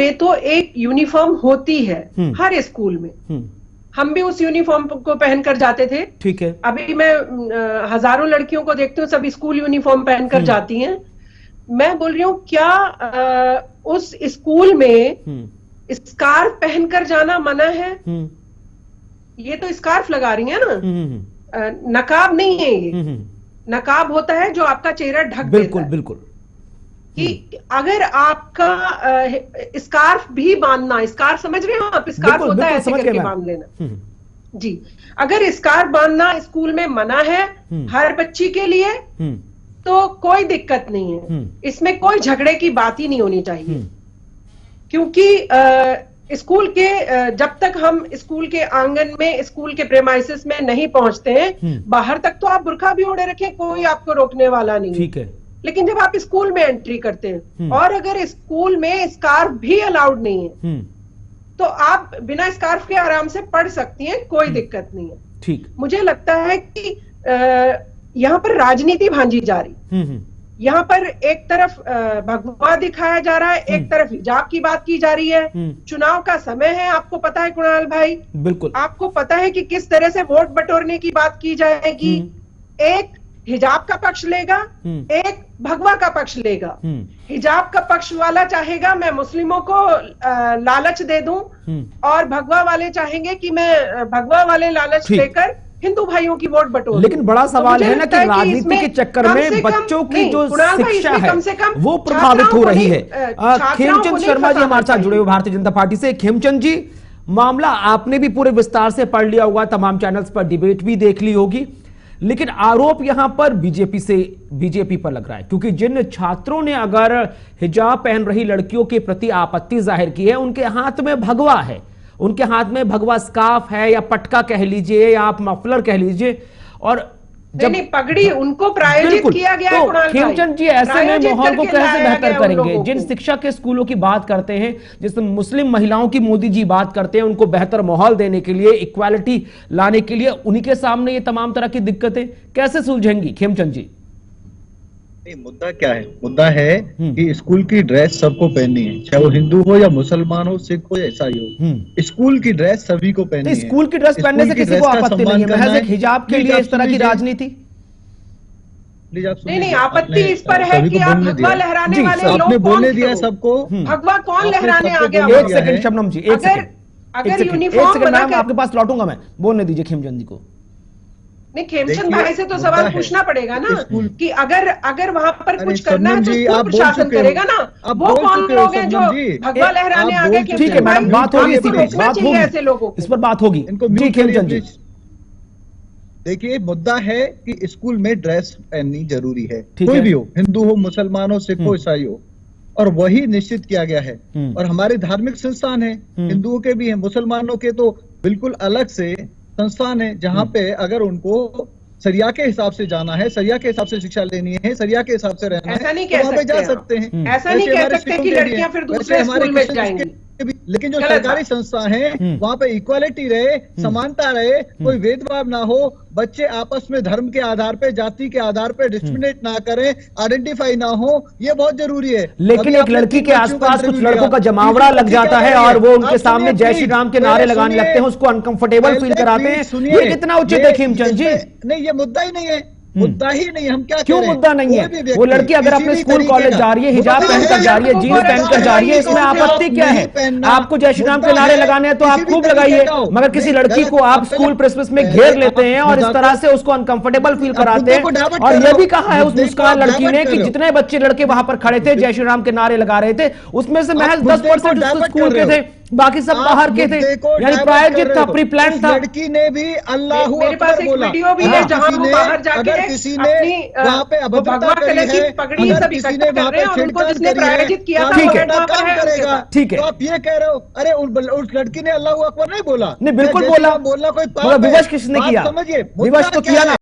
में तो एक यूनिफॉर्म होती है हर स्कूल में। हम भी उस यूनिफॉर्म को पहनकर जाते थे। ठीक है। अभी मैं हजारों लड़कियों को देखती हूँ, सब स्कूल यूनिफॉर्म पहनकर जाती हैं। मैं बोल रही हूँ क्या उस स्कूल में स्कार्फ पहनकर जाना मना है? ये तो स्कार्फ लगा रही है ना, नकाब नहीं है ये। नकाब होता है जो आपका चेहरा ढक देता है। बिल्कुल बिल्कुल। कि अगर आपका स्कार्फ भी बांधना, स्कार्फ समझ रहे हो आप? स्कार्फ होता है ऐसे करके बांध लेना जी। अगर स्कार्फ बांधना स्कूल में मना है हर बच्ची के लिए तो कोई दिक्कत नहीं है, इसमें कोई झगड़े की बात ही नहीं होनी चाहिए। क्योंकि स्कूल के जब तक हम स्कूल के आंगन में, स्कूल के प्रेमाइसिस में नहीं पहुंचते हैं, बाहर तक तो आप बुर्का भी ओढ़े रखें, कोई आपको रोकने वाला नहीं। ठीक है। लेकिन जब आप स्कूल में एंट्री करते हैं और अगर स्कूल में स्कार्फ भी अलाउड नहीं है तो आप बिना स्कार्फ के आराम से पढ़ सकती हैं, कोई दिक्कत नहीं है। ठीक। मुझे लगता है कि यहाँ पर राजनीति भांजी जा रही। यहाँ पर एक तरफ भगवा दिखाया जा रहा है, एक तरफ हिजाब की बात की जा रही है। चुनाव का समय है, आपको पता है कुणाल भाई, बिल्कुल आपको पता है कि किस तरह से वोट बटोरने की बात की जाएगी। एक हिजाब का पक्ष लेगा, एक भगवा का पक्ष लेगा। हिजाब का पक्ष वाला चाहेगा मैं मुस्लिमों को लालच दे दूं और भगवा वाले चाहेंगे कि मैं भगवा वाले लालच देकर हिंदू भाइयों की वोट बटोर। लेकिन बड़ा सवाल है ना कि राजनीति के चक्कर में बच्चों की जो शिक्षा है वो प्रभावित हो रही है। खेमचंद शर्मा जी हमारे साथ जुड़े हुए भारतीय जनता पार्टी से। खेमचंद जी, मामला आपने भी पूरे विस्तार से पढ़ लिया होगा, तमाम चैनल्स पर डिबेट भी देख ली होगी, लेकिन आरोप यहां पर बीजेपी पर लग रहा है क्योंकि जिन छात्रों ने अगर हिजाब पहन रही लड़कियों के प्रति आपत्ति जाहिर की है, उनके हाथ में भगवा है, उनके हाथ में भगवा स्कार्फ है या पटका कह लीजिए या आप मफलर कह लीजिए, और जब नहीं पगड़ी उनको प्रायोजित किया गया है। तो खेमचंद जी, ऐसे में माहौल को कैसे बेहतर करेंगे? जिन शिक्षा के स्कूलों की बात करते हैं, जिसमें मुस्लिम महिलाओं की मोदी जी बात करते हैं, उनको बेहतर माहौल देने के लिए, इक्वालिटी लाने के लिए, उन्हीं के सामने ये तमाम तरह की दिक्कतें कैसे सुलझेंगी? खेमचंद जी, नहीं, मुद्दा क्या है? मुद्दा है कि स्कूल की ड्रेस सबको पहननी है, चाहे वो हिंदू हो या मुसलमान हो, सिख हो या ईसाई हो। स्कूल की ड्रेस सभी को पहननी है। स्कूल की ड्रेस पहनने से किसी को आपत्ति नहीं है, महज एक हिजाब के लिए इस तरह की राजनीति? नहीं, आपत्ति इस पर है कि आप भगवा लहराने वाले लोग आपने बोलने दिया सबको। भगवा कौन लहराने आ गया? एक सेकंड शबनम जी, एक सेकंड, मैम आपके पास लौटूंगा मैं, बोलने दीजिए खेमचंद जी को। नहीं, खेमचंद भाई से तो सवाल पूछना पड़ेगा ना कि अगर वहां पर कुछ करना है तो स्कूल प्रशासन करेगा ना। वो कौन लोग हैं जो भगवा लहराने आ गए? ठीक है मैडम, बात होगी इसी पे, बात होगी ऐसे लोगों, इस पर बात होगी। जी खेमचंद जी, देखिए मुद्दा है कि स्कूल में ड्रेस पहननी जरूरी है, कोई भी हो, हिंदू हो, मुसलमान हो, सिख हो, ईसाई हो, और वही निश्चित किया गया है। और हमारे धार्मिक संस्थान है, हिंदुओं के भी हैं, मुसलमानों के तो बिल्कुल अलग से संस्थान है जहां पे अगर उनको सरिया के हिसाब से जाना है, सरिया के हिसाब से शिक्षा लेनी है, सरिया के हिसाब से रहना है, ऐसा नहीं कह सकते, जा सकते हैं। ऐसा नहीं कह सकते कि लड़कियां फिर दूसरे स्कूल में जाएंगी। लेकिन जो सरकारी संस्था है वहां पे इक्वालिटी रहे, समानता रहे, कोई भेदभाव ना हो, बच्चे आपस में धर्म के आधार पे, जाति के आधार पे डिस्क्रिमिनेट ना करें, आइडेंटिफाई ना हो, ये बहुत जरूरी है। लेकिन एक लड़की के आसपास कुछ लड़कों का जमावड़ा लग जाता है और वो उनके सामने जय श्री राम के नारे लगाने लगते हैं, उसको अनकंफर्टेबल फील कराते हैं, ये कितना उचित है खेमचंद जी? नहीं, ये मुद्दा ही नहीं है, मुद्दा ही नहीं। हम क्या क्यों मुद्दा नहीं है? वो लड़की अगर अपने स्कूल कॉलेज जा रही है, हिजाब पहनकर जा रही है, जीन्स पहनकर जा रही है, इसमें आपत्ति क्या है? आपको जय श्री राम के नारे लगाने हैं तो आप खूब लगाइए, मगर किसी लड़की को आप स्कूल प्रेसमेस में घेर लेते हैं और इस तरह से उसको अनकंफर्टेबल फील कराते हैं। और यह भी कहा है उस मुस्कान लड़की ने कि जितने बच्चे लड़के वहां पर खड़े थे, जय श्री राम के नारे लगा रहे थे, उसमें से महज 10% स्कूल के थे, बाकी सब बाहर के थे, यानी प्रायोजित था, प्री प्लान था। लड़की ने भी अल्लाह मेरे पास एक वीडियो भी है जहां वो बाहर जाके किसी ने वहां पे भगवा कलर की पगड़ी सब इकट्ठा कर रहे हैं और उनको जिसने प्रायोजित किया था ठीक है, ठीक है। तो आप ये कह रहे हो, अरे उस लड़की ने अल्लाह अकबर नहीं बोला? नहीं, बिल्कुल बोला, बोलना कोई विवश किसने किया? समझिए, विवश तो किया ना।